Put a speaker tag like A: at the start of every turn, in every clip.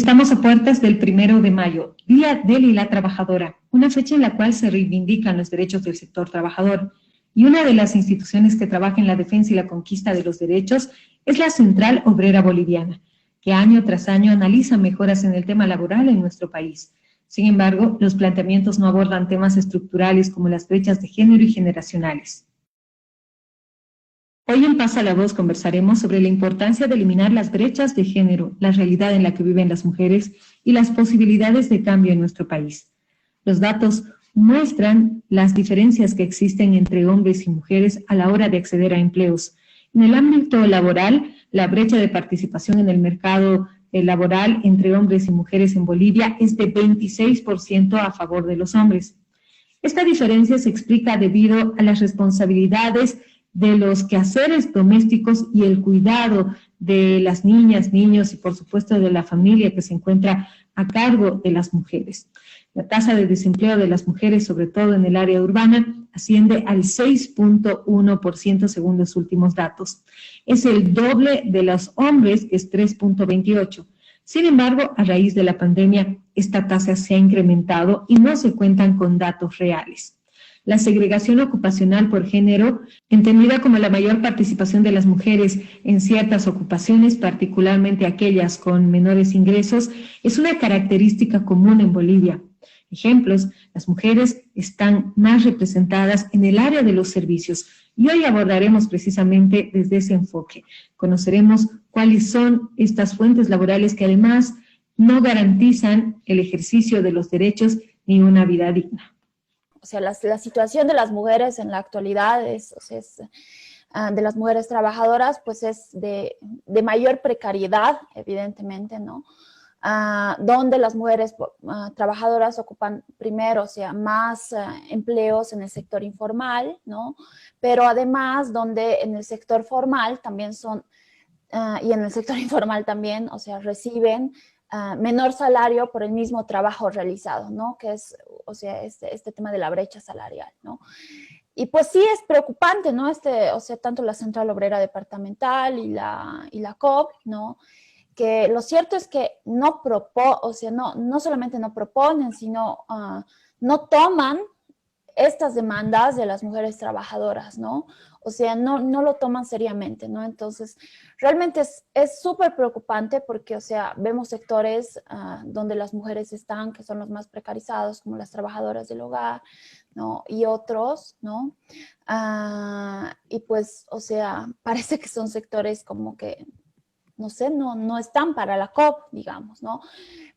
A: Estamos a puertas del 1 de mayo, Día del y la Trabajadora, una fecha en la cual se reivindican los derechos del sector trabajador. Y una de las instituciones que trabaja en la defensa y la conquista de los derechos es la Central Obrera Boliviana, que año tras año analiza mejoras en el tema laboral en nuestro país. Sin embargo, los planteamientos no abordan temas estructurales como las brechas de género y generacionales. Hoy en Pasa la Voz conversaremos sobre la importancia de eliminar las brechas de género, la realidad en la que viven las mujeres y las posibilidades de cambio en nuestro país. Los datos muestran las diferencias que existen entre hombres y mujeres a la hora de acceder a empleos. En el ámbito laboral, la brecha de participación en el mercado laboral entre hombres y mujeres en Bolivia es de 26% a favor de los hombres. Esta diferencia se explica debido a las responsabilidades de los quehaceres domésticos y el cuidado de las niñas, niños y por supuesto de la familia que se encuentra a cargo de las mujeres. La tasa de desempleo de las mujeres, sobre todo en el área urbana, asciende al 6.1% según los últimos datos. Es el doble de los hombres, que es 3.28%. Sin embargo, a raíz de la pandemia, esta tasa se ha incrementado y no se cuentan con datos reales. La segregación ocupacional por género, entendida como la mayor participación de las mujeres en ciertas ocupaciones, particularmente aquellas con menores ingresos, es una característica común en Bolivia. Ejemplos: las mujeres están más representadas en el área de los servicios y hoy abordaremos precisamente desde ese enfoque. Conoceremos cuáles son estas fuentes laborales que además no garantizan el ejercicio de los derechos ni una vida digna.
B: O sea, la situación de las mujeres en la actualidad de las mujeres trabajadoras, pues es de mayor precariedad, evidentemente, ¿no? Donde las mujeres trabajadoras ocupan primero, o sea, más empleos en el sector informal, ¿no? Pero además donde en el sector formal también son, y en el sector informal también, o sea, reciben menor salario por el mismo trabajo realizado, ¿no? Que es, o sea, este tema de la brecha salarial, ¿no? Y pues sí es preocupante, ¿no? O sea, tanto la Central Obrera Departamental y la COP, ¿no? Que lo cierto es que no solamente no proponen, sino no toman estas demandas de las mujeres trabajadoras, ¿no? O sea, no lo toman seriamente, ¿no? Entonces, realmente es súper preocupante porque, o sea, vemos sectores donde las mujeres están, que son los más precarizados, como las trabajadoras del hogar, ¿no? Y otros, ¿no? Y pues, o sea, parece que son sectores como que, no sé, no están para la COP, digamos, ¿no?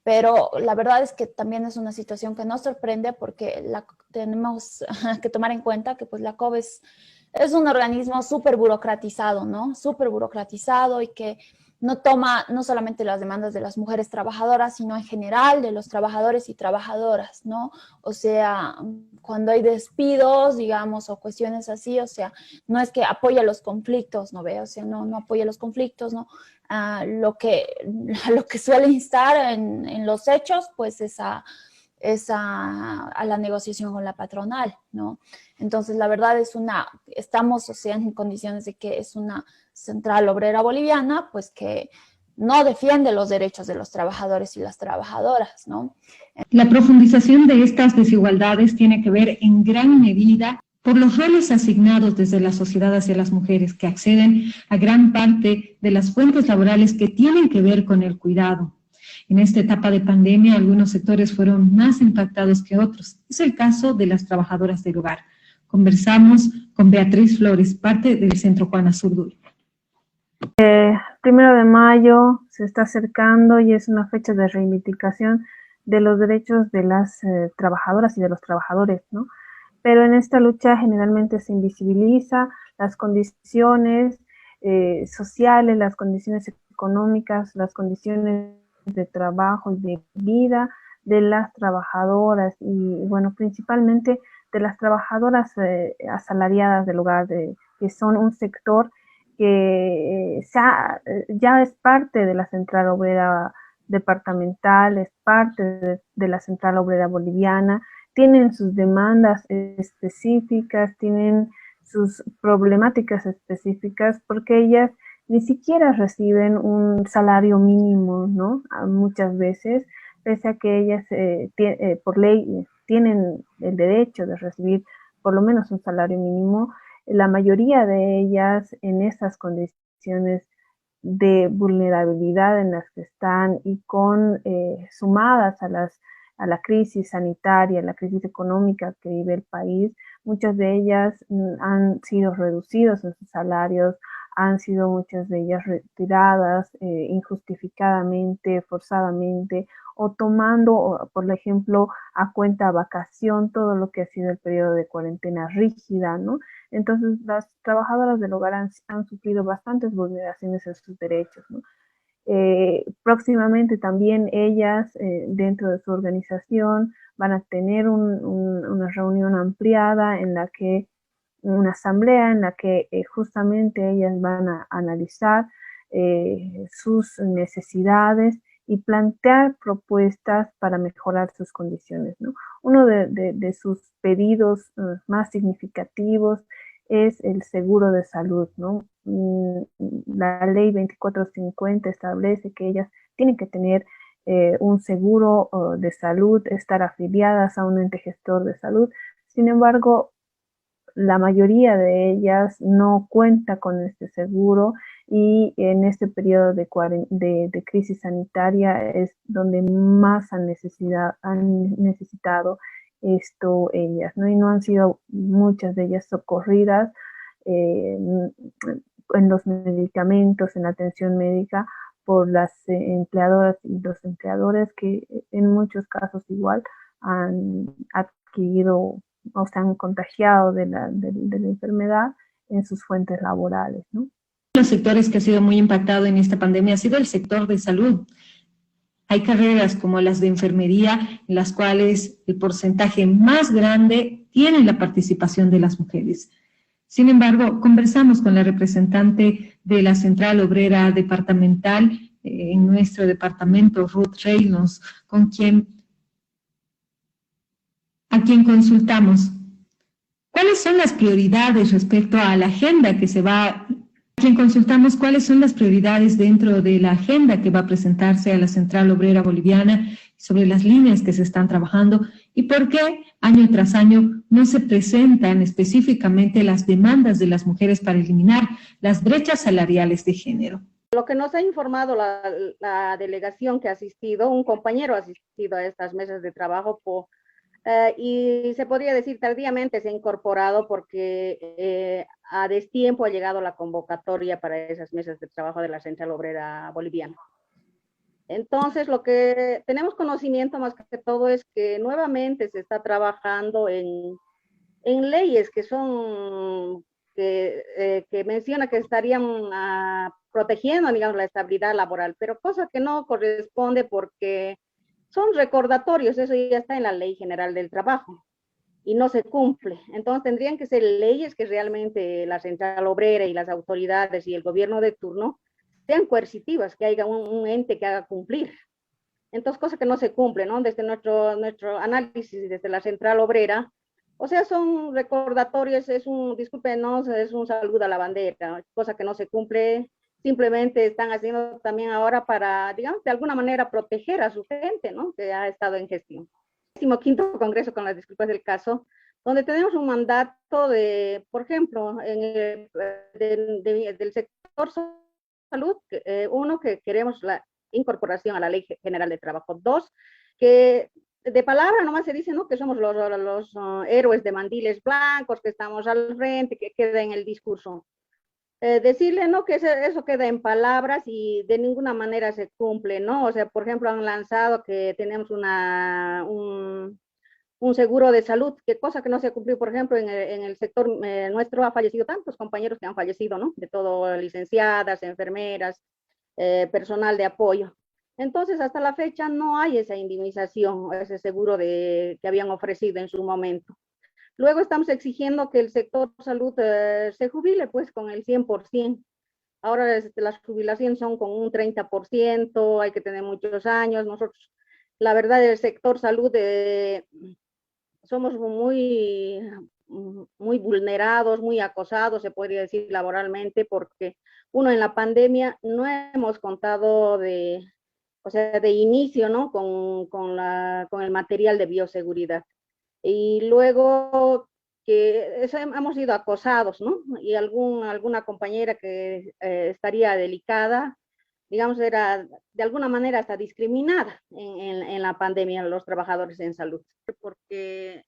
B: Pero la verdad es que también es una situación que nos sorprende porque tenemos que tomar en cuenta que pues la COP es un organismo súper burocratizado, ¿no? Súper burocratizado y que no toma no solamente las demandas de las mujeres trabajadoras, sino en general de los trabajadores y trabajadoras, ¿no? O sea, cuando hay despidos, digamos, o cuestiones así, o sea, no es que apoya los conflictos, ¿no ve? O sea, no apoya los conflictos, ¿no? Lo que suele instar en los hechos, pues es a la negociación con la patronal, ¿no? Entonces, la verdad estamos, o sea, en condiciones de que es una central obrera boliviana, pues que no defiende los derechos de los trabajadores y las trabajadoras, ¿no?
A: La profundización de estas desigualdades tiene que ver en gran medida por los roles asignados desde la sociedad hacia las mujeres que acceden a gran parte de las fuentes laborales que tienen que ver con el cuidado. En esta etapa de pandemia, algunos sectores fueron más impactados que otros. Es el caso de las trabajadoras del hogar. Conversamos con Beatriz Flores, parte del Centro Juana Zurduy.
C: 1 de mayo se está acercando y es una fecha de reivindicación de los derechos de las trabajadoras y de los trabajadores, ¿no? Pero en esta lucha generalmente se invisibiliza las condiciones sociales, las condiciones económicas, las condiciones de trabajo y de vida de las trabajadoras y, bueno, principalmente de las trabajadoras asalariadas del hogar, que son un sector que ya es parte de la Central Obrera Departamental, es parte de la Central Obrera Boliviana, tienen sus demandas específicas, tienen sus problemáticas específicas, porque ellas ni siquiera reciben un salario mínimo, ¿no? Muchas veces, pese a que ellas por ley tienen el derecho de recibir por lo menos un salario mínimo, la mayoría de ellas en estas condiciones de vulnerabilidad en las que están y con sumadas a la crisis sanitaria, la crisis económica que vive el país, muchas de ellas han sido reducidos en sus salarios, han sido muchas de ellas retiradas injustificadamente, forzadamente, o tomando, por ejemplo, a cuenta vacación todo lo que ha sido el periodo de cuarentena rígida, ¿no? Entonces, las trabajadoras del hogar han sufrido bastantes vulneraciones en sus derechos, ¿no? Próximamente también ellas, dentro de su organización, van a tener una reunión ampliada en la que una asamblea en la que justamente ellas van a analizar sus necesidades y plantear propuestas para mejorar sus condiciones, ¿no? Uno de sus pedidos más significativos es el seguro de salud, ¿no? La ley 2450 establece que ellas tienen que tener un seguro de salud, estar afiliadas a un ente gestor de salud. Sin embargo, la mayoría de ellas no cuenta con este seguro y en este periodo de crisis sanitaria es donde más han necesitado esto ellas, ¿no? Y no han sido muchas de ellas socorridas en los medicamentos, en la atención médica por las empleadoras y los empleadores que en muchos casos igual han adquirido o se han contagiado de la enfermedad en sus fuentes laborales, ¿no?
A: Los sectores que ha sido muy impactado en esta pandemia ha sido el sector de salud. Hay carreras como las de enfermería en las cuales el porcentaje más grande tiene la participación de las mujeres. Sin embargo, conversamos con la representante de la Central Obrera Departamental en nuestro departamento, Ruth Reynolds, a quien consultamos cuáles son las prioridades respecto a la agenda que se va, a quien consultamos cuáles son las prioridades dentro de la agenda que va a presentarse a la Central Obrera Boliviana, sobre las líneas que se están trabajando y por qué año tras año no se presentan específicamente las demandas de las mujeres para eliminar las brechas salariales de género.
D: Lo que nos ha informado la delegación que ha asistido, un compañero ha asistido a estas mesas de trabajo y se podría decir tardíamente se ha incorporado porque a destiempo ha llegado la convocatoria para esas mesas de trabajo de la Central Obrera Boliviana. Entonces, lo que tenemos conocimiento más que todo es que nuevamente se está trabajando en leyes que son, que menciona que estarían protegiendo, digamos, la estabilidad laboral, pero cosa que no corresponde porque son recordatorios, eso ya está en la Ley General del Trabajo y no se cumple. Entonces tendrían que ser leyes que realmente la Central Obrera y las autoridades y el gobierno de turno sean coercitivas, que haya un ente que haga cumplir. Entonces, cosa que no se cumple, ¿no? Desde nuestro análisis, desde la Central Obrera, o sea, son recordatorios, discúlpenos, es un saludo a la bandera, cosa que no se cumple, simplemente están haciendo también ahora para, digamos, de alguna manera proteger a su gente, ¿no? Que ha estado en gestión. 15º Congreso, con las disculpas del caso, donde tenemos un mandato de, por ejemplo, del sector salud, uno, que queremos la incorporación a la Ley General de Trabajo. 2, que de palabra nomás se dice, ¿no? Que somos los héroes de mandiles blancos, que estamos al frente, que queda en el discurso. Decirle, ¿no? Que eso queda en palabras y de ninguna manera se cumple, ¿no? O sea, por ejemplo, han lanzado que tenemos un seguro de salud, que cosa que no se ha cumplido, por ejemplo, en el sector nuestro ha fallecido tantos compañeros que han fallecido, ¿no? De todo, licenciadas, enfermeras, personal de apoyo. Entonces, hasta la fecha no hay esa indemnización, ese seguro que habían ofrecido en su momento. Luego estamos exigiendo que el sector salud se jubile pues con el 100%. Ahora las jubilaciones son con un 30%, hay que tener muchos años. Nosotros, la verdad, el sector salud somos muy muy vulnerados, muy acosados, se podría decir laboralmente, porque uno en la pandemia no hemos contado o sea, de inicio, ¿no? Con el material de bioseguridad. Y luego que hemos sido acosados, ¿no? Y alguna compañera que estaría delicada, digamos, era de alguna manera hasta discriminada en la pandemia, los trabajadores en salud, porque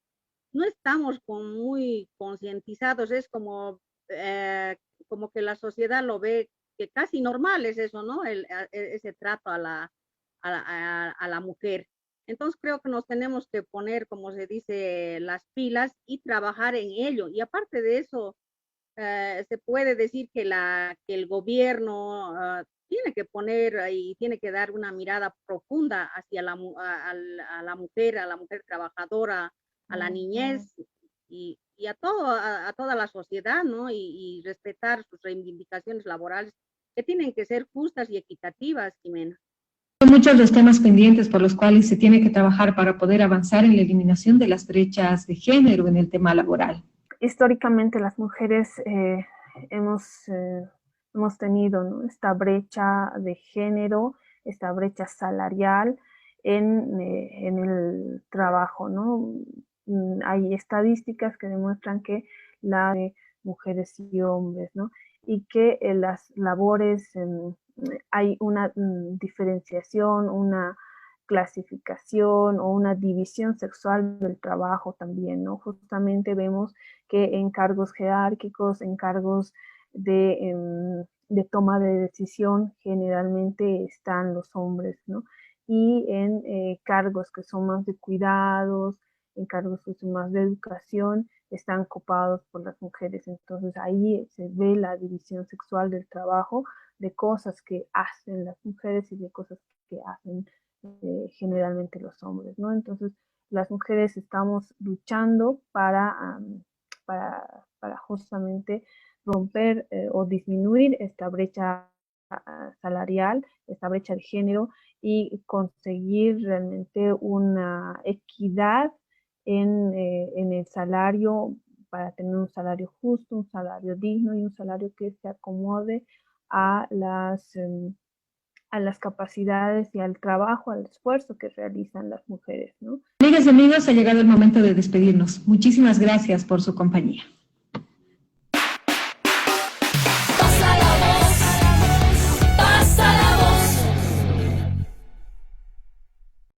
D: no estamos muy concientizados, es como que la sociedad lo ve que casi normal es eso, ¿no? Ese trato a la mujer. Entonces creo que nos tenemos que poner, como se dice, las pilas y trabajar en ello. Y aparte de eso, se puede decir que el gobierno tiene que poner y tiene que dar una mirada profunda hacia a la mujer trabajadora, a la niñez y a toda la sociedad, ¿no? Y respetar sus reivindicaciones laborales que tienen que ser justas y equitativas, Jimena.
A: Son muchos los temas pendientes por los cuales se tiene que trabajar para poder avanzar en la eliminación de las brechas de género en el tema laboral.
C: Históricamente las mujeres hemos tenido, ¿no?, esta brecha de género, esta brecha salarial en el trabajo, ¿no? Hay estadísticas que demuestran que la de mujeres y hombres, ¿no? Y que las labores hay una diferenciación, una clasificación o una división sexual del trabajo también, ¿no? Justamente vemos que en cargos jerárquicos, en cargos de toma de decisión, generalmente están los hombres, ¿no? Y en cargos que son más de cuidados, en cargos que son más de educación, están copados por las mujeres. Entonces ahí se ve la división sexual del trabajo, de cosas que hacen las mujeres y de cosas que hacen generalmente los hombres, ¿no? Entonces las mujeres estamos luchando para justamente romper o disminuir esta brecha salarial, esta brecha de género y conseguir realmente una equidad en el salario, para tener un salario justo, un salario digno y un salario que se acomode a las capacidades y al trabajo, al esfuerzo que realizan las mujeres, ¿no?
A: Amigas y amigos, ha llegado el momento de despedirnos. Muchísimas gracias por su compañía.